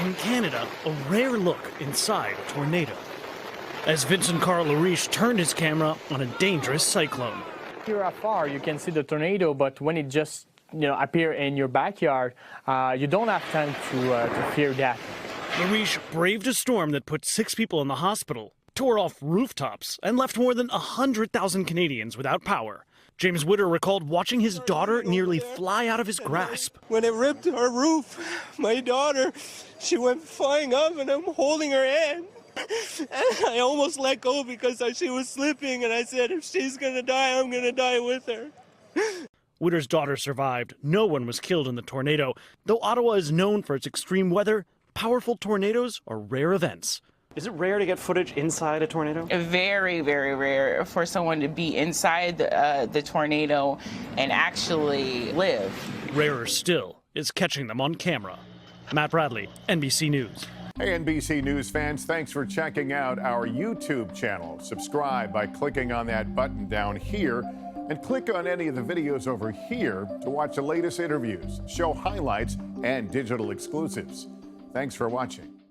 In Canada, a rare look inside a tornado. As Vincent Carl Lariche turned his camera on a dangerous cyclone. Here afar, you can see the tornado, but when it just appear in your backyard, you don't have time to fear that. Lariche braved a storm that put 6 people in the hospital, tore off rooftops, and left more than 100,000 Canadians without power. James Witter recalled watching his daughter nearly fly out of his grasp. When it ripped our roof, my daughter, she went flying up and I'm holding her hand. And I almost let go because she was slipping and I said, if she's gonna die, I'm gonna die with her. Witter's daughter survived. No one was killed in the tornado. Though Ottawa is known for its extreme weather, powerful tornadoes are rare events. Is it rare to get footage inside a tornado? Very, very rare for someone to be inside the tornado and actually live. Rarer still is catching them on camera. Matt Bradley, NBC News. Hey, NBC News fans, thanks for checking out our YouTube channel. Subscribe by clicking on that button down here and click on any of the videos over here to watch the latest interviews, show highlights, and digital exclusives. Thanks for watching.